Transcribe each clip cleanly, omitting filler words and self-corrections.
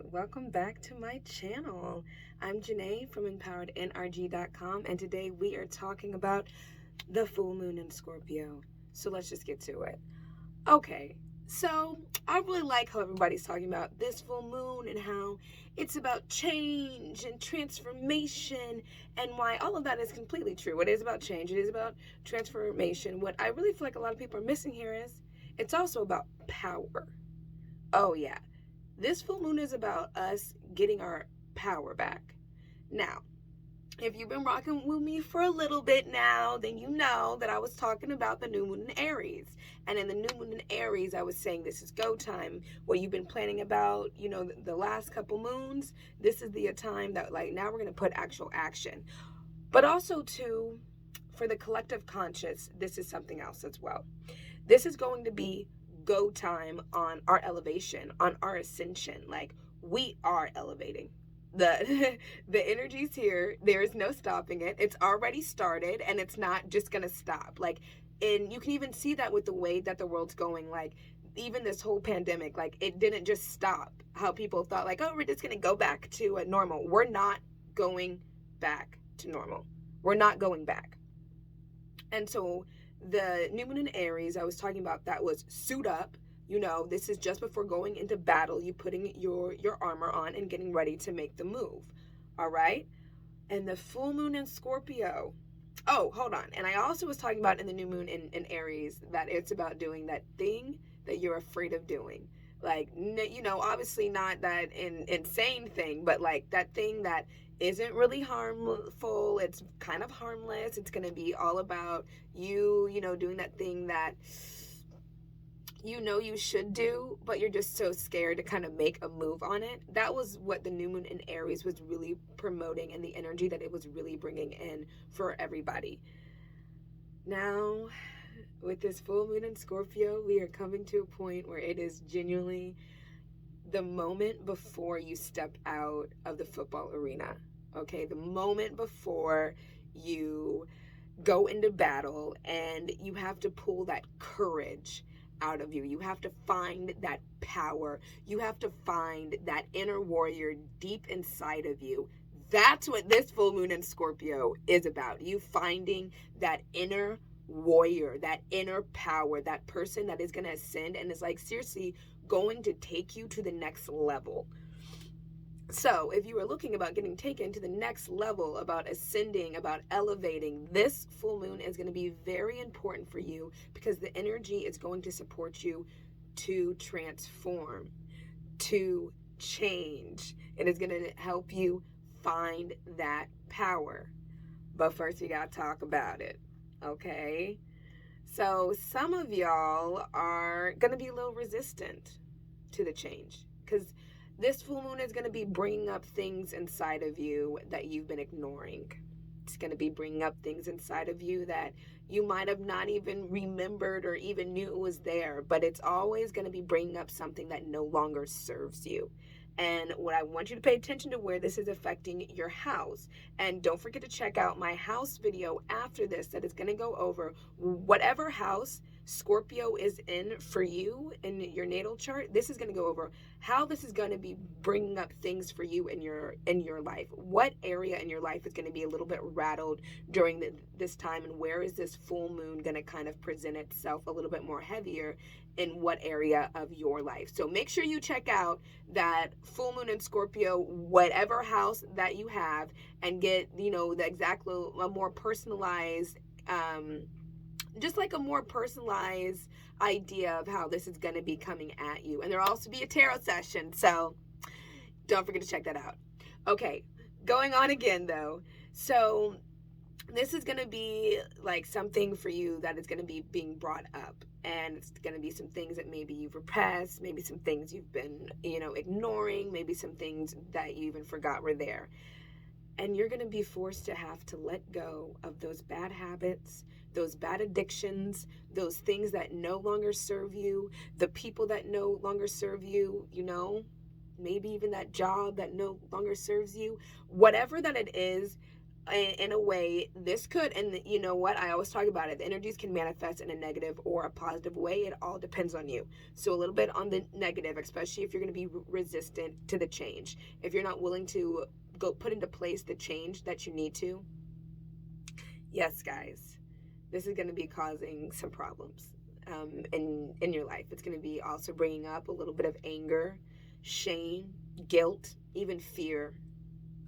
welcome back to my channel. I'm Janae from EmpoweredNRG.com, and today we are talking about the full moon in Scorpio. So let's just get to it. Okay, so I really like how everybody's talking about this full moon and how it's about change and transformation, and why all of that is completely true. It is about change, it is about transformation. What I really feel like a lot of people are missing here is it's also about power. Oh yeah. This full moon is about us getting our power back. Now, if you've been rocking with me for a little bit now, then you know that I was talking about the new moon in Aries. And in the new moon in Aries, I was saying this is go time. What you've been planning about, the last couple moons, this is the time that now we're going to put actual action. But also too, for the collective conscious, this is something else as well. This is going to be go time on our elevation, on our ascension. Like, we are elevating. The energy's here. There is no stopping it. It's already started, and it's not just gonna stop. And you can even see that with the way that the world's going. Even this whole pandemic, it didn't just stop. How people thought oh, we're just gonna go back to normal. We're not going back to normal. We're not going back. And so the new moon in Aries, I was talking about, that was suit up. This is just before going into battle. You putting your armor on and getting ready to make the move. All right. And the full moon in Scorpio. Oh, hold on. And I also was talking about in the new moon in Aries that it's about doing that thing that you're afraid of doing. Obviously not that insane thing, but that thing that isn't really harmful. It's kind of harmless. It's going to be all about you, doing that thing that you should do, but you're just so scared to kind of make a move on it. That was what the new moon in Aries was really promoting, and the energy that it was really bringing in for everybody. Now, with this full moon in Scorpio, we are coming to a point where it is genuinely the moment before you step out of the football arena. Okay, the moment before you go into battle, and you have to pull that courage out of you. You have to find that power. You have to find that inner warrior deep inside of you. That's what this full moon in Scorpio is about. You finding that inner warrior, that inner power, that person that is going to ascend and is seriously going to take you to the next level. So if you are looking about getting taken to the next level, about ascending, about elevating, this full moon is going to be very important for you, because the energy is going to support you to transform, to change. It is going to help you find that power. But first, we got to talk about it. Okay? So some of y'all are going to be a little resistant to the change, because this full moon is going to be bringing up things inside of you that you've been ignoring. It's going to be bringing up things inside of you that you might have not even remembered or even knew it was there, but it's always going to be bringing up something that no longer serves you. And what I want you to pay attention to where this is affecting your house. And don't forget to check out my house video after this that is going to go over whatever house Scorpio is in for you in your natal chart. This is going to go over how this is going to be bringing up things for you in your life. What area in your life is going to be a little bit rattled during this time, and where is this full moon going to kind of present itself a little bit more heavier in what area of your life. So make sure you check out that full moon in Scorpio, whatever house that you have, and get the exact a more personalized just a more personalized idea of how this is going to be coming at you. And there'll also be a tarot session, so don't forget to check that out. Okay, going on again though. So this is going to be something for you that is going to be being brought up, and it's going to be some things that maybe you've repressed, maybe some things you've been ignoring, maybe some things that you even forgot were there. And you're going to be forced to have to let go of those bad habits, those bad addictions, those things that no longer serve you, the people that no longer serve you, maybe even that job that no longer serves you. Whatever that it is, in a way. This could, and you know what, I always talk about it, the energies can manifest in a negative or a positive way. It all depends on you. So a little bit on the negative, especially if you're going to be resistant to the change, if you're not willing to go put into place the change that you need to. Yes, guys, this is going to be causing some problems in your life. It's going to be also bringing up a little bit of anger, shame, guilt, even fear.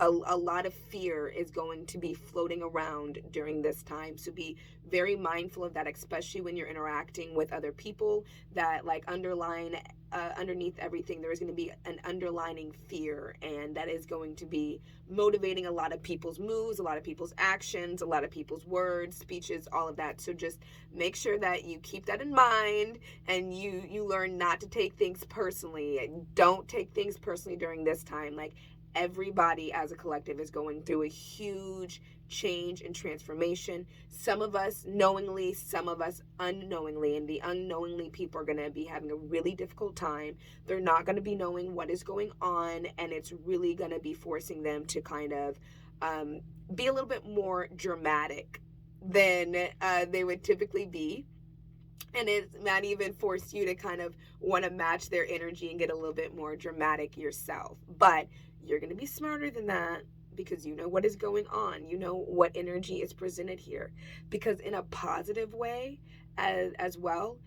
A lot of fear is going to be floating around during this time. So be very mindful of that, especially when you're interacting with other people, that like underneath everything, there is going to be an underlining fear. And that is going to be motivating a lot of people's moves, a lot of people's actions, a lot of people's words, speeches, all of that. So just make sure that you keep that in mind, and you learn not to take things personally. Don't take things personally during this time. Like, everybody as a collective is going through a huge change and transformation. Some of us knowingly, some of us unknowingly, and the unknowingly people are going to be having a really difficult time. They're not going to be knowing what is going on, and it's really going to be forcing them to kind of be a little bit more dramatic than they would typically be. And it might even force you to kind of want to match their energy and get a little bit more dramatic yourself. But you're going to be smarter than that, because you know what is going on. You know what energy is presented here. Because in a positive way as well,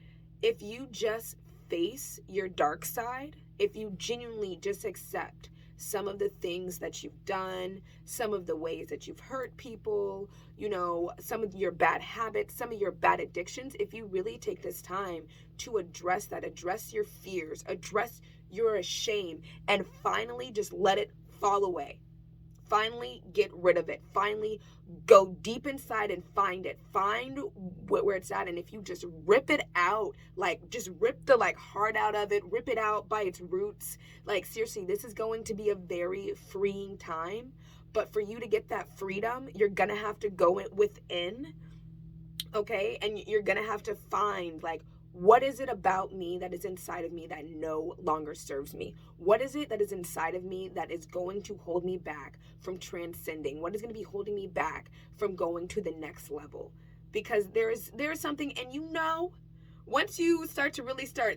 if you just face your dark side, if you genuinely just accept some of the things that you've done, some of the ways that you've hurt people, you know, some of your bad habits, some of your bad addictions, if you really take this time to address that, address your fears, address your shame, and finally just let it fall away. Finally get rid of it. Finally go deep inside and find it. Find where it's at. And if you just rip it out, like just rip the like heart out of it, rip it out by its roots. Like seriously, this is going to be a very freeing time. But for you to get that freedom, you're going to have to go within. Okay? And you're going to have to find like, what is it about me that is inside of me that no longer serves me? What is it that is inside of me that is going to hold me back from transcending? What is going to be holding me back from going to the next level? Because there is something, and you know, once you start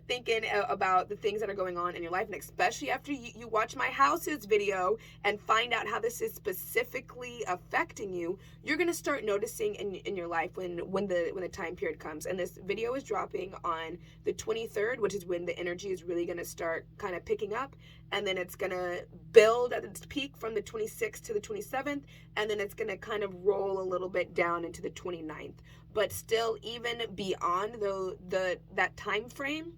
thinking about the things that are going on in your life, and especially after you watch my houses video and find out how this is specifically affecting you, you're going to start noticing in your life when the time period comes. And this video is dropping on the 23rd, which is when the energy is really going to start kind of picking up. And then it's going to build at its peak from the 26th to the 27th. And then it's going to kind of roll a little bit down into the 29th. But still, even beyond that time frame,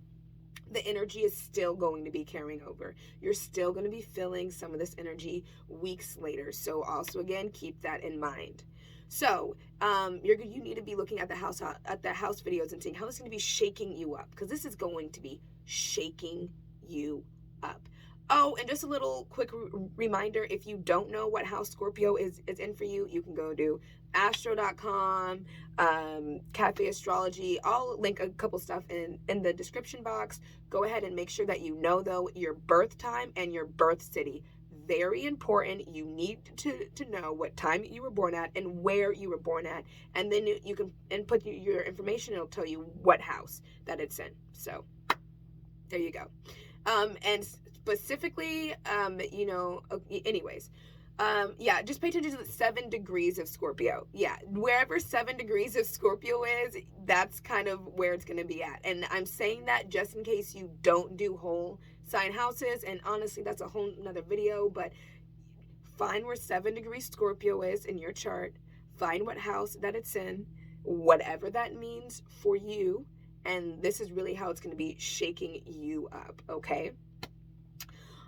the energy is still going to be carrying over. You're still going to be feeling some of this energy weeks later. So also, again, keep that in mind. So you need to be looking at the house videos and seeing how it's going to be shaking you up, because this is going to be shaking you up. Oh, and just a little quick reminder, if you don't know what house Scorpio is in for you, you can go to astro.com, Cafe Astrology. I'll link a couple stuff in the description box. Go ahead and make sure that you know, though, your birth time and your birth city. Very important. You need to know what time you were born at and where you were born at. And then you can input your information. It'll tell you what house that it's in. So there you go. And specifically, anyways, just pay attention to the 7 degrees of Scorpio. Yeah, wherever 7 degrees of Scorpio is, that's kind of where it's going to be at. And I'm saying that just in case you don't do whole sign houses. And honestly, that's a whole nother video. But find where 7 degrees Scorpio is in your chart. Find what house that it's in, whatever that means for you. And this is really how it's going to be shaking you up, okay?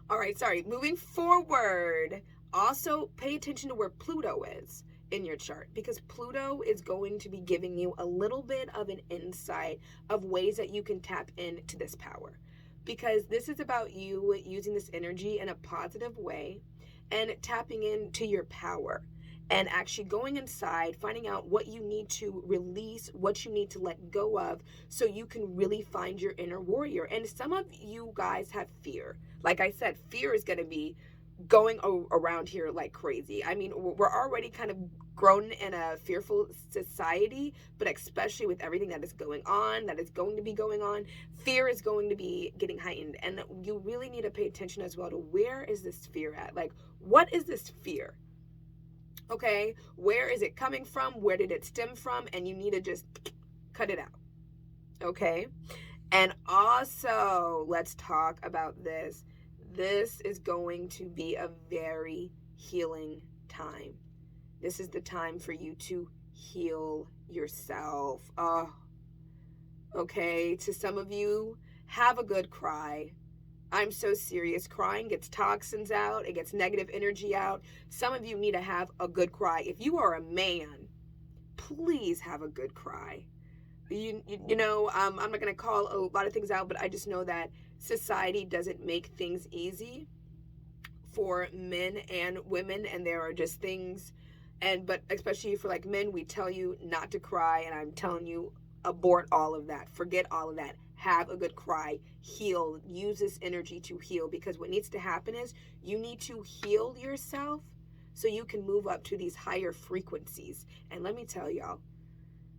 All right, moving forward, also pay attention to where Pluto is in your chart, because Pluto is going to be giving you a little bit of an insight of ways that you can tap into this power, because this is about you using this energy in a positive way and tapping into your power. And actually going inside, finding out what you need to release, what you need to let go of, so you can really find your inner warrior. And some of you guys have fear. Like I said, fear is going to be going around here like crazy. I mean, we're already kind of grown in a fearful society, but especially with everything that is going on, that is going to be going on, fear is going to be getting heightened. And you really need to pay attention as well to, where is this fear at? Like, what is this fear? Okay, where is it coming from? Where did it stem from? And you need to just cut it out. Okay. And also, let's talk about this. This is going to be a very healing time. This is the time for you to heal yourself. Okay. To some of you, have a good cry. I'm so serious. Crying gets toxins out. It gets negative energy out. Some of you need to have a good cry. If you are a man, please have a good cry. You know, I'm not going to call a lot of things out, but I just know that society doesn't make things easy for men and women, and there are just things, but especially for like men, we tell you not to cry, and I'm telling you, abort all of that. Forget all of that. Have a good cry. Heal. Use this energy to heal, because what needs to happen is you need to heal yourself so you can move up to these higher frequencies. And let me tell y'all,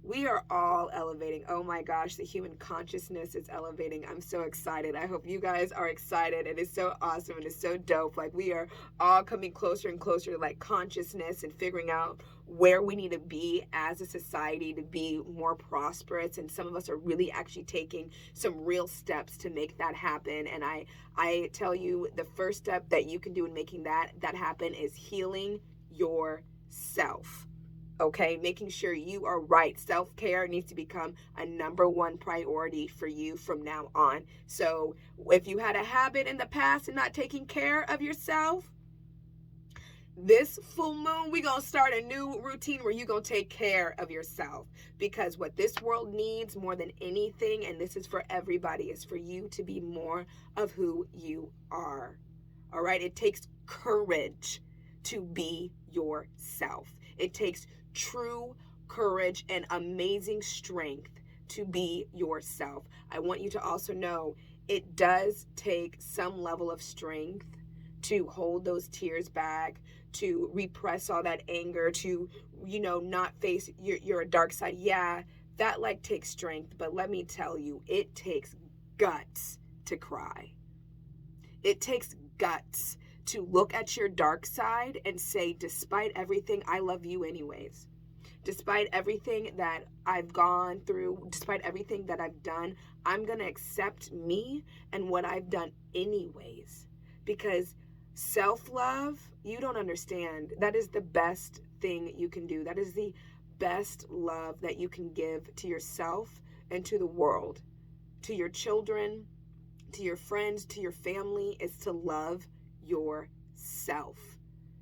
we are all elevating. Oh my gosh, the human consciousness is elevating. I'm so excited. I hope you guys are excited. It is so awesome and it's so dope. Like, we are all coming closer and closer to like consciousness and figuring out where we need to be as a society to be more prosperous. And some of us are really actually taking some real steps to make that happen. And I tell you, the first step that you can do in making that happen is healing yourself. Okay, making sure you are right. Self-care needs to become a #1 priority for you from now on. So if you had a habit in the past of not taking care of yourself, this full moon, we're going to start a new routine where you're going to take care of yourself. Because what this world needs more than anything, and this is for everybody, is for you to be more of who you are. All right, it takes courage to be yourself. It takes true courage and amazing strength to be yourself. I want you to also know it does take some level of strength to hold those tears back, to repress all that anger, to, you know, not face your dark side. Yeah, that like takes strength, but let me tell you, it takes guts to cry. It takes guts to look at your dark side and say, despite everything, I love you anyways. Despite everything that I've gone through, despite everything that I've done, I'm going to accept me and what I've done anyways. Because self-love, you don't understand. That is the best thing you can do. That is the best love that you can give to yourself and to the world, to your children, to your friends, to your family, is to love yourself.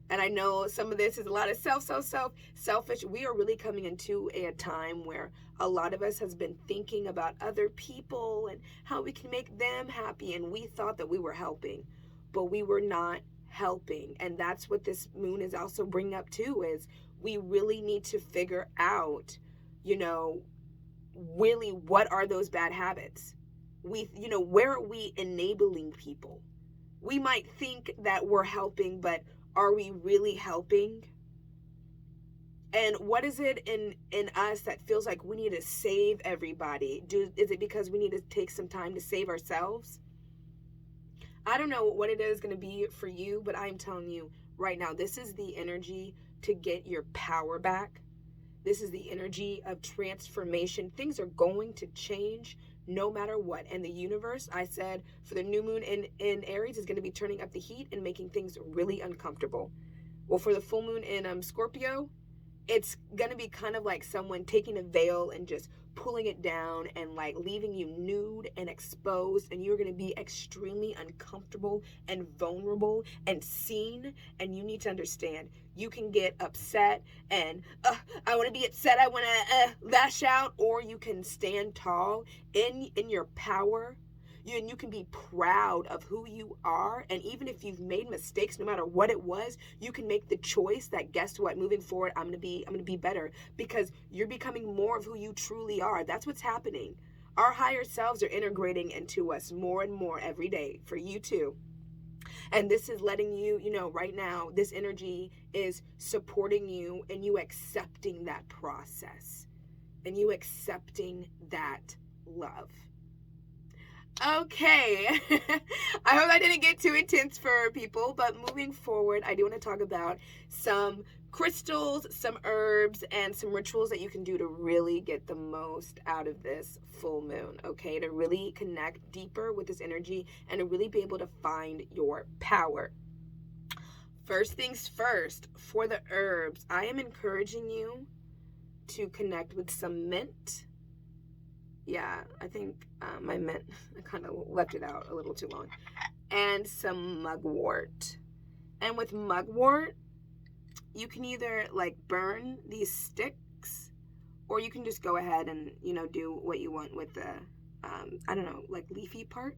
And I know some of this is a lot of selfish. We are really coming into a time where a lot of us has been thinking about other people and how we can make them happy. And we thought that we were helping, but we were not helping. And that's what this moon is also bringing up too, is we really need to figure out, you know, really what are those bad habits? Where are we enabling people? We might think that we're helping, but are we really helping? And what is it in us that feels like we need to save everybody? Is it because we need to take some time to save ourselves? I don't know what it is going to be for you, but I'm telling you right now, this is the energy to get your power back. This is the energy of transformation. Things are going to change no matter what. And the universe, I said, for the new moon in Aries, is going to be turning up the heat and making things really uncomfortable. Well, for the full moon in Scorpio, it's going to be kind of like someone taking a veil and just pulling it down and like leaving you nude and exposed, and you're going to be extremely uncomfortable and vulnerable and seen. And you need to understand, you can get upset and I want to be upset, I want to lash out, or you can stand tall in your power. You can be proud of who you are. And even if you've made mistakes, no matter what it was, you can make the choice that, guess what, moving forward, I'm going to be better, because you're becoming more of who you truly are. That's what's happening. Our higher selves are integrating into us more and more every day, for you too. And this is letting you, you know, right now, this energy is supporting you and you accepting that process and you accepting that love. Okay. I hope I didn't get too intense for people, but moving forward, I do want to talk about some crystals, some herbs, and some rituals that you can do to really get the most out of this full moon, okay? To really connect deeper with this energy and to really be able to find your power. First things first, for the herbs, I am encouraging you to connect with some mint. Yeah, I think my mint, I kind of left it out a little too long. And some mugwort. And with mugwort, you can either like burn these sticks, or you can just go ahead and, you know, do what you want with the, I don't know, like leafy part.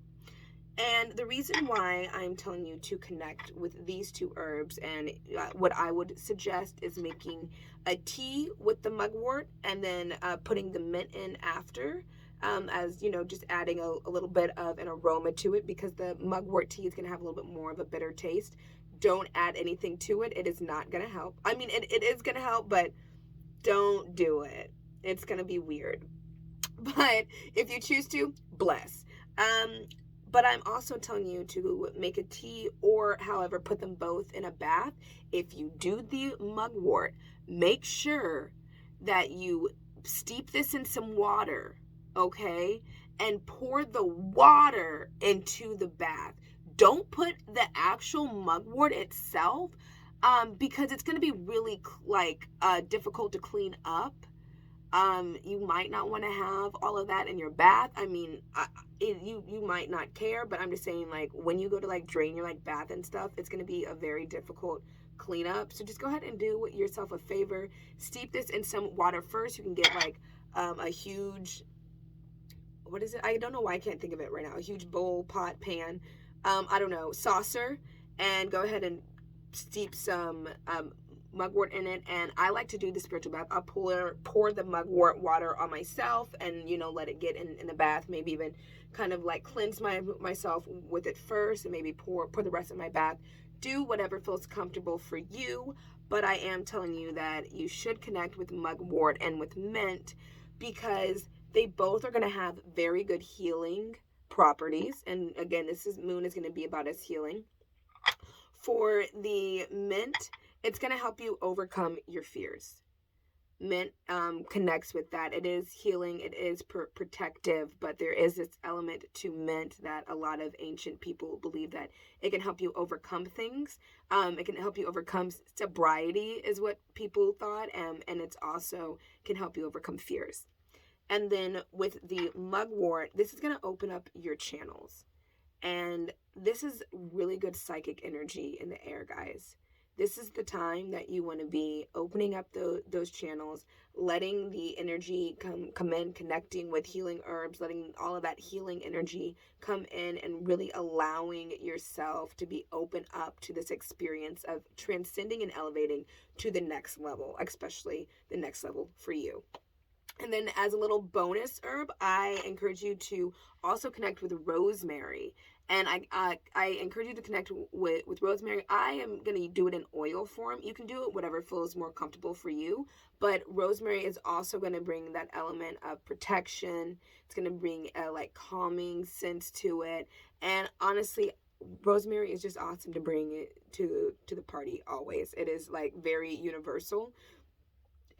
And the reason why I'm telling you to connect with these two herbs, and what I would suggest is making a tea with the mugwort and then putting the mint in after, as, you know, just adding a little bit of an aroma to it, because the mugwort tea is going to have a little bit more of a bitter taste. Don't add anything to it. It is not going to help. I mean, it is going to help, but don't do it. It's going to be weird. But if you choose to, bless. But I'm also telling you to make a tea, or however, put them both in a bath. If you do the mugwort, make sure that you steep this in some water, okay? And pour the water into the bath. Don't put the actual mugwort itself, because it's going to be really difficult to clean up. You might not want to have all of that in your bath. I mean, you might not care, but I'm just saying, like, when you go to like drain your like bath and stuff, it's going to be a very difficult cleanup. So just go ahead and do yourself a favor. Steep this in some water first. You can get like a huge, what is it? I don't know why I can't think of it right now. A huge bowl, pot, pan, I don't know, saucer, and go ahead and steep some mugwort in it. And I like to do the spiritual bath. I'll pour the mugwort water on myself and, you know, let it get in the bath. Maybe even kind of like cleanse myself with it first, and maybe pour the rest of my bath. Do whatever feels comfortable for you, but I am telling you that you should connect with mugwort and with mint, because they both are going to have very good healing properties. And again, moon is going to be about us healing. For the mint, it's going to help you overcome your fears. Mint connects with that. It is healing, it is protective, but there is this element to mint that a lot of ancient people believe that it can help you overcome things. It can help you overcome sobriety, is what people thought, and it's also can help you overcome fears. And then with the mugwort, this is going to open up your channels. And this is really good psychic energy in the air, guys. This is the time that you want to be opening up those channels, letting the energy come in, connecting with healing herbs, letting all of that healing energy come in, and really allowing yourself to be open up to this experience of transcending and elevating to the next level, especially the next level for you. And then as a little bonus herb, I encourage you to also connect with rosemary. And I encourage you to connect with rosemary. I am going to do it in oil form. You can do it whatever feels more comfortable for you. But rosemary is also going to bring that element of protection. It's going to bring a like calming sense to it. And honestly, rosemary is just awesome to bring it to the party always. It is like very universal.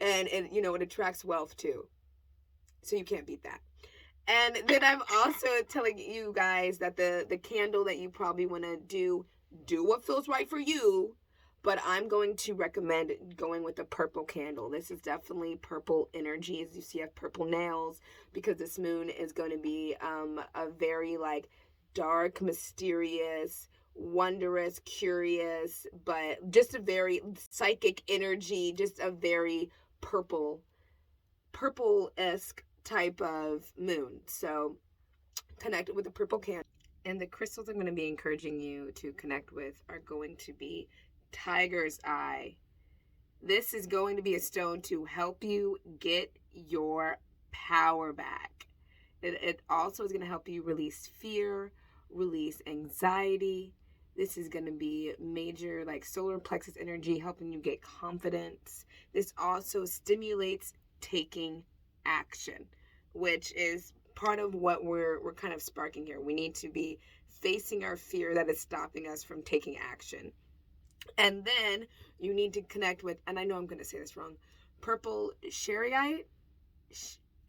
And you know, it attracts wealth too. So you can't beat that. And then I'm also telling you guys that the candle that you probably want to do what feels right for you. But I'm going to recommend going with the purple candle. This is definitely purple energy. As you see, I have purple nails, because this moon is going to be a very like dark, mysterious, wondrous, curious, but just a very psychic energy, just a very purple-esque type of moon. So connect with the purple candle. And the crystals I'm going to be encouraging you to connect with are going to be tiger's eye. This is going to be a stone to help you get your power back. It also is going to help you release fear, release anxiety, This is going to be major, like solar plexus energy, helping you get confidence. This also stimulates taking action, which is part of what we're kind of sparking here. We need to be facing our fear that is stopping us from taking action. And then you need to connect with, and I know I'm going to say this wrong, purple chariot.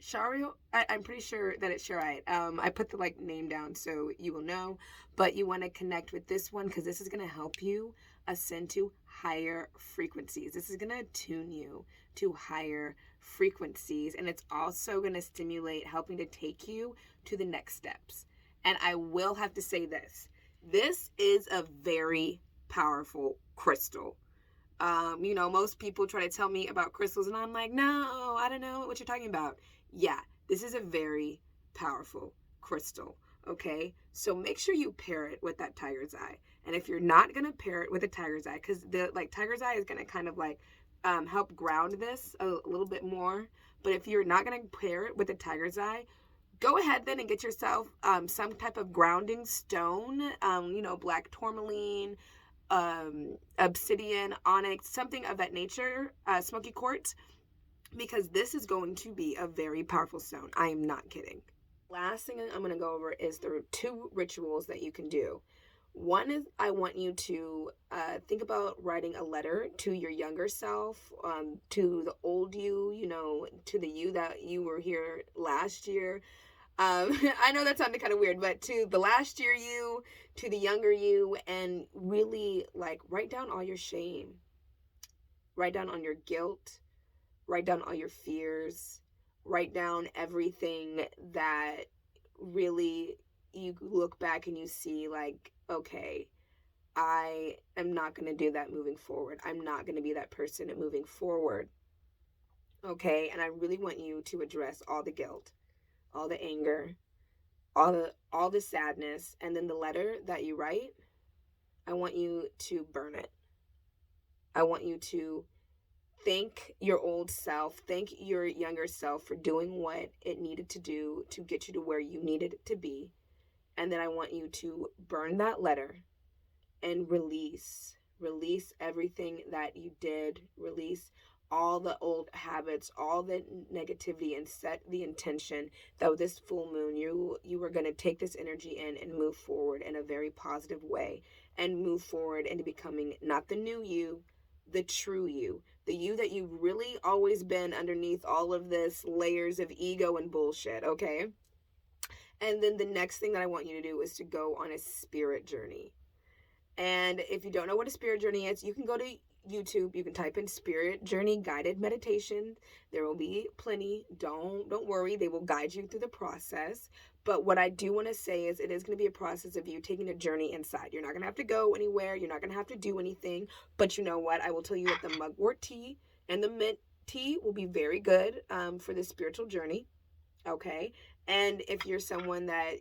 Shario, I'm pretty sure that it's Shariite. I put the like name down so you will know, but you want to connect with this one because this is going to help you ascend to higher frequencies. This is going to tune you to higher frequencies, and it's also going to stimulate, helping to take you to the next steps. And I will have to say this is a very powerful crystal. Most people try to tell me about crystals, and I'm like, no, I don't know what you're talking about. Yeah, this is a very powerful crystal. Okay, so make sure you pair it with that tiger's eye. And if you're not gonna pair it with a tiger's eye, because the tiger's eye is gonna kind of like help ground this a little bit more. But if you're not gonna pair it with a tiger's eye, go ahead then and get yourself some type of grounding stone. Black tourmaline, obsidian, onyx, something of that nature, smoky quartz, because this is going to be a very powerful stone. I am not kidding. Last thing I'm going to go over is the 2 rituals that you can do. One is I want you to think about writing a letter to your younger self, to the old you, to the you that you were here last year. I know that sounded kind of weird, but to the last year you, to the younger you, and really like write down all your shame, write down all your guilt, write down all your fears, write down everything that really you look back and you see like, okay, I am not going to do that moving forward. I'm not going to be that person moving forward. Okay, and I really want you to address all the guilt, all the anger, all the sadness, and then the letter that you write, I want you to burn it. I want you to thank your old self, thank your younger self for doing what it needed to do to get you to where you needed to be. And then I want you to burn that letter and release everything that you did, release all the old habits, all the negativity, and set the intention that with this full moon you were going to take this energy in and move forward in a very positive way, and move forward into becoming not the new you, the true you, the you that you've really always been underneath all of this layers of ego and bullshit. Okay, and then the next thing that I want you to do is to go on a spirit journey. And if you don't know what a spirit journey is, you can go to YouTube. You can type in spirit journey guided meditation. There will be plenty. Don't worry. They will guide you through the process. But what I do want to say is it is going to be a process of you taking a journey inside. You're not going to have to go anywhere. You're not going to have to do anything. But you know what? I will tell you that the mugwort tea and the mint tea will be very good for this spiritual journey. Okay. And if you're someone that,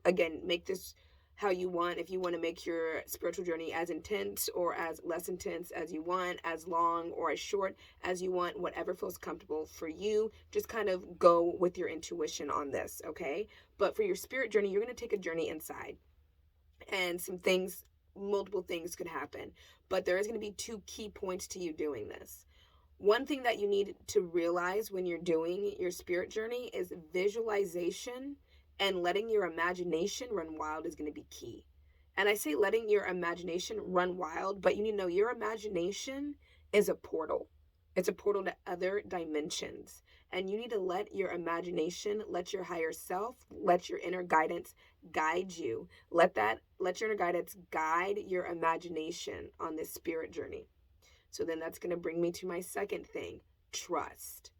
again, make this how you want. If you want to make your spiritual journey as intense or as less intense as you want, as long or as short as you want, whatever feels comfortable for you, just kind of go with your intuition on this, okay? But for your spirit journey, you're going to take a journey inside, and multiple things could happen. But there is going to be 2 key points to you doing this. One thing that you need to realize when you're doing your spirit journey is visualization, and letting your imagination run wild is going to be key. And I say letting your imagination run wild, but you need to know your imagination is a portal. It's a portal to other dimensions. And you need to let your imagination, let your higher self, let your inner guidance guide you. Let your inner guidance guide your imagination on this spirit journey. So then that's going to bring me to my second thing, trust.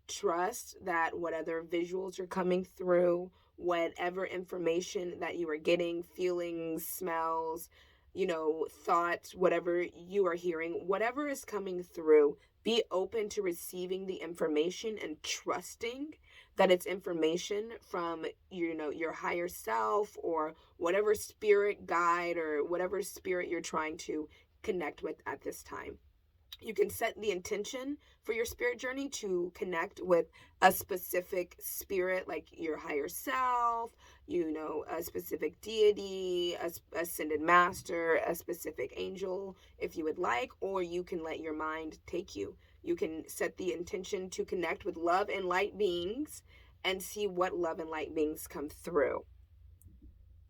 Trust that whatever visuals are coming through, whatever information that you are getting, feelings, smells, thoughts, whatever you are hearing, whatever is coming through, be open to receiving the information and trusting that it's information from, your higher self or whatever spirit guide or whatever spirit you're trying to connect with at this time. You can set the intention for your spirit journey to connect with a specific spirit, like your higher self, a specific deity, a ascended master, a specific angel, if you would like, or you can let your mind take you. You can set the intention to connect with love and light beings and see what love and light beings come through.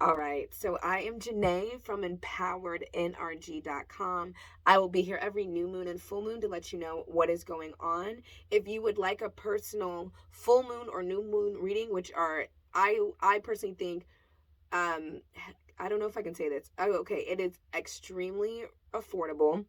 All right, so I am Janae from EmpoweredNRG.com. I will be here every new moon and full moon to let you know what is going on. If you would like a personal full moon or new moon reading, which are, I personally think, I don't know if I can say this. Oh, okay, it is extremely affordable.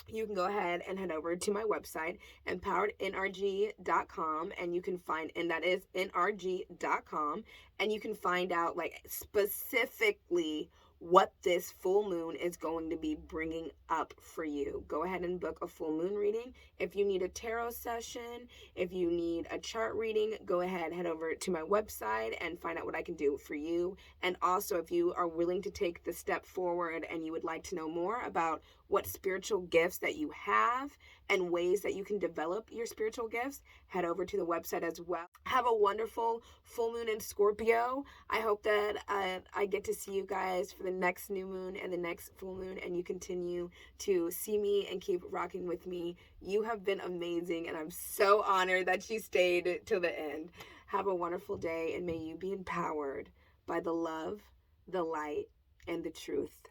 You can go ahead and head over to my website, EmpoweredNRG.com, and you can find, and that is NRG.com, and you can find out like specifically what this full moon is going to be bringing up for you. Go ahead and book a full moon reading. If you need a tarot session, if you need a chart reading, go ahead, head over to my website and find out what I can do for you. And also, if you are willing to take the step forward and you would like to know more about what spiritual gifts that you have and ways that you can develop your spiritual gifts, head over to the website as well. Have a wonderful full moon in Scorpio. I hope that I get to see you guys for the next new moon and the next full moon, and you continue to see me and keep rocking with me. You have been amazing, and I'm so honored that you stayed till the end. Have a wonderful day, and may you be empowered by the love, the light, and the truth.